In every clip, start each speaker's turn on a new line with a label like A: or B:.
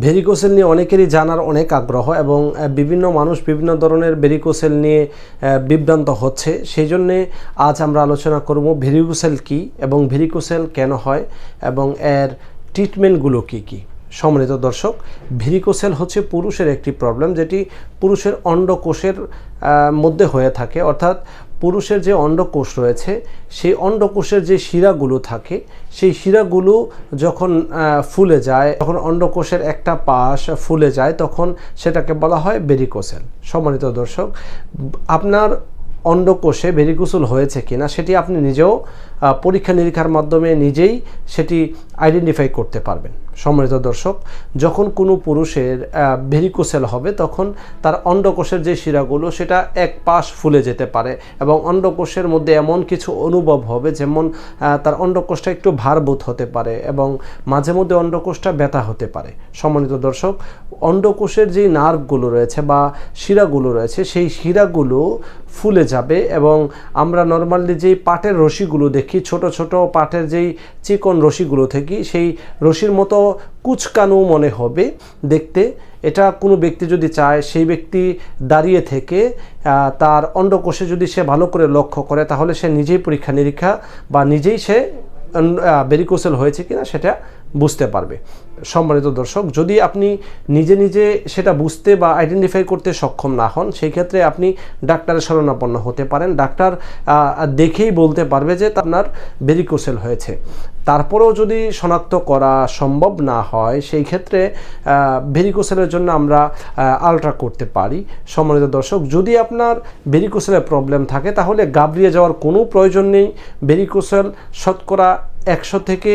A: Varicocele নিয়ে অনেকেরই জানার অনেক আগ্রহ এবং বিভিন্ন মানুষ বিভিন্ন ধরনের ভেরিকোসেল নিয়ে বিভ্রান্ত হচ্ছে। সেই জন্যে আজ আমরা আলোচনা করব ভেরিকোসেল কী এবং ভেরিকোসেল কেন হয় এবং এর ট্রিটমেন্টগুলো কী কী। সম্মানিত দর্শক, ভেরিকোসেল হচ্ছে পুরুষের একটি প্রবলেম যেটি পুরুষের অন্ডকোষের মধ্যে হয়ে থাকে, অর্থাৎ পুরুষের যে অন্ডকোষ রয়েছে সেই অন্ডকোষের যে শিরাগুলো থাকে সেই শিরাগুলো যখন ফুলে যায়, যখন অন্ডকোষের একটা পাশ ফুলে যায় তখন সেটাকে বলা হয় ভেরিকোসেল। সম্মানিত দর্শক, আপনার অন্ডকোষে ভেরিকোসেল হয়েছে কিনা সেটি আপনি নিজেও পরীক্ষা নিরীক্ষার মাধ্যমে নিজেই সেটি আইডেন্টিফাই করতে পারবেন। সম্মানিত দর্শক, যখন কোনো পুরুষের ভেরিকোসেল হবে তখন তার অন্ডকোষের যে শিরাগুলো সেটা এক পাশ ফুলে যেতে পারে এবং অন্ডকোষের মধ্যে এমন কিছু অনুভব হবে যেমন তার অন্ডকোষটা একটু ভারবোধ হতে পারে এবং মাঝে মধ্যে অন্ডকোষটা ব্যথা হতে পারে। সম্মানিত দর্শক, অন্ডকোষের যে নার্ভগুলো রয়েছে বা শিরাগুলো রয়েছে সেই শিরাগুলো ফুলে যাবে এবং আমরা নর্মালি যেই পাটের রশিগুলো দেখি, ছোট ছোট পাটের যেই চিকন রশিগুলো থেকে সেই রশির মতো কুচকানো মনে হবে দেখতে। এটা কোনো ব্যক্তি যদি চায়, সেই ব্যক্তি দাঁড়িয়ে থেকে তার অন্ডকোষে যদি সে ভালো করে লক্ষ্য করে তাহলে সে নিজেই পরীক্ষা নিরীক্ষা বা নিজেই সে ভেরিকোসেল হয়েছে কিনা সেটা বুঝতে পারবে। সম্মানিত দর্শক, যদি আপনি নিজে নিজে সেটা বুঝতে বা আইডেন্টিফাই করতে সক্ষম না হন সেই ক্ষেত্রে আপনি ডাক্তারের শরণাপন্ন হতে পারেন। ডাক্তার দেখেই বলতে পারবে যে আপনার ভেরিকোসেল হয়েছে। তারপরেও যদি শনাক্ত করা সম্ভব না হয় সেই ক্ষেত্রে ভেরিকোসেলের জন্য আমরা আলট্রা করতে পারি। সম্মানিত দর্শক, যদি আপনার ভেরিকোসেলের প্রবলেম থাকে তাহলে ঘাবড়িয়ে যাওয়ার কোনো প্রয়োজন নেই। ভেরিকোসেল শতকরা 100 থেকে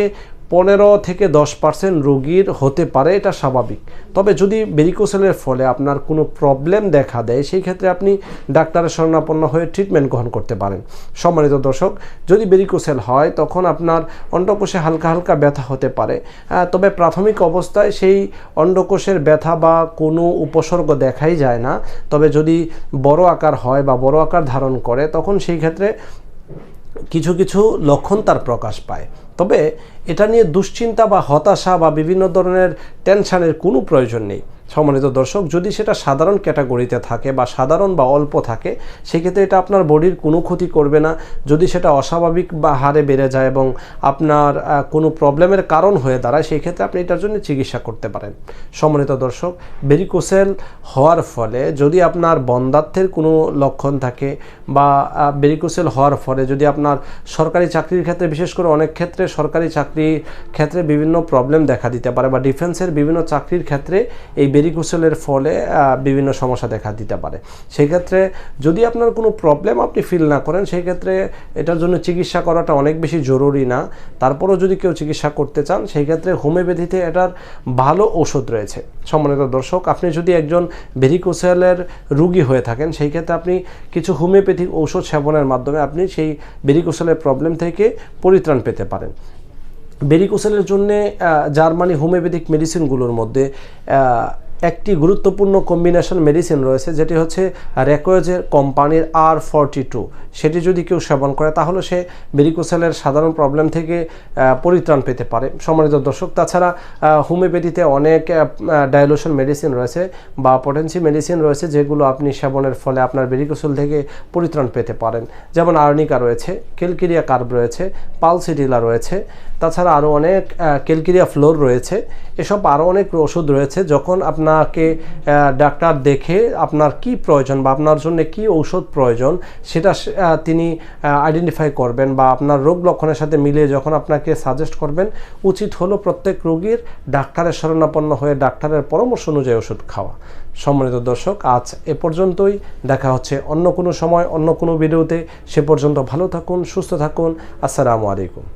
A: 15 থেকে 10% রোগীর হতে পারে, এটা স্বাভাবিক। তবে যদি ভেরিকোসেলের ফলে আপনার কোনো প্রবলেম দেখা দেয় সেই ক্ষেত্রে আপনি ডাক্তারের শরণাপন্ন হয়ে ট্রিটমেন্ট গ্রহণ করতে পারেন। সম্মানিত দর্শক, যদি ভেরিকোসেল হয় তখন আপনার অন্ডকোষে হালকা হালকা ব্যথা হতে পারে, তবে প্রাথমিক অবস্থায় সেই অন্ডকোষের ব্যথা বা কোনো উপসর্গ দেখাই যায় না। তবে যদি বড় আকার হয় বা বড় আকার ধারণ করে তখন সেই ক্ষেত্রে কিছু কিছু লক্ষণ তার প্রকাশ পায়। তবে এটা নিয়ে দুশ্চিন্তা বা হতাশা বা বিভিন্ন ধরনের টেনশানের কোনো প্রয়োজন নেই। সম্মানিত দর্শক, যদি সেটা সাধারণ ক্যাটাগরিতে থাকে বা সাধারণ বা অল্প থাকে সেক্ষেত্রে এটা আপনার বডির কোনো ক্ষতি করবে না। যদি সেটা অস্বাভাবিক বা হারে বেড়ে যায় এবং আপনার কোনো প্রবলেমের কারণ হয়ে দাঁড়ায় সেই ক্ষেত্রে আপনি এটার জন্য চিকিৎসা করতে পারেন। সম্মানিত দর্শক, ভেরিকোসেল হওয়ার ফলে যদি আপনার বন্ধ্যাত্বের কোনো লক্ষণ থাকে বা ভেরিকোসেল হওয়ার ফলে যদি আপনার সরকারি চাকরির ক্ষেত্রে, বিশেষ করে অনেক ক্ষেত্রে সরকারি চাকরির ক্ষেত্রে বিভিন্ন প্রবলেম দেখা দিতে পারে বা ডিফেন্সের বিভিন্ন চাকরির ক্ষেত্রে এই ভেরিকোসেলের ফলে বিভিন্ন সমস্যা দেখা দিতে পারে। সেই ক্ষেত্রে যদি আপনার কোনো প্রবলেম আপনি ফিল না করেন সেই ক্ষেত্রে এটার জন্য চিকিৎসা করাটা অনেক বেশি জরুরি না। তারপরেও যদি কেউ চিকিৎসা করতে চান সেই ক্ষেত্রে হোমিওপ্যাথিতে এটার ভালো ওষুধ রয়েছে। সম্মানিত দর্শক, আপনি যদি একজন ভেরিকোসেলের রোগী হয়ে থাকেন সেই ক্ষেত্রে আপনি কিছু হোমিওপ্যাথিক ঔষধ সেবনের মাধ্যমে আপনি সেই ভেরিকোসেলের প্রবলেম থেকে পরিত্রাণ পেতে পারেন। ভেরিকোসেলের জন্যে জার্মানি হোমিওপ্যাথিক মেডিসিনগুলোর মধ্যে একটি গুরুত্বপূর্ণ কম্বিনেশন মেডিসিন রয়েছে যেটি হচ্ছে রেকোয়েজের কোম্পানির R42। সেটি যদি কেউ সেবন করে তাহলে সে ভেরিকোসেলের সাধারণ প্রবলেম থেকে পরিত্রাণ পেতে পারে। সম্মানিত দর্শক, তাছাড়া হোমিওপ্যাথিতে অনেক ডাইলুশন মেডিসিন রয়েছে বা পটেন্সি মেডিসিন রয়েছে যেগুলো আপনি সেবনের ফলে আপনার ভেরিকোসেল থেকে পরিত্রাণ পেতে পারেন। যেমন আর্নিকা রয়েছে, ক্যালকেরিয়া কার্ব রয়েছে, পালসিটিলা রয়েছে, তাছাড়া আরও অনেক ক্যালকেরিয়া ফ্লোর রয়েছে। এসব আরও অনেক ওষুধ রয়েছে। যখন আপনাকে ডাক্তার দেখে আপনার কি প্রয়োজন বা আপনার জন্য কি ঔষধ প্রয়োজন সেটা তিনি আইডেন্টিফাই করবেন বা আপনার রোগ লক্ষণের সাথে মিলিয়ে যখন আপনাকে সাজেস্ট করবেন, উচিত হলো প্রত্যেক রোগীর ডাক্তারের শরণাপন্ন হয়ে ডাক্তারের পরামর্শ অনুযায়ী ওষুধ খাওয়া। সম্মানিত দর্শক, আজ এ পর্যন্তই। দেখা হচ্ছে অন্য কোনো সময় অন্য কোনো ভিডিওতে। সে পর্যন্ত ভালো থাকুন, সুস্থ থাকুন। আসসালামু আলাইকুম।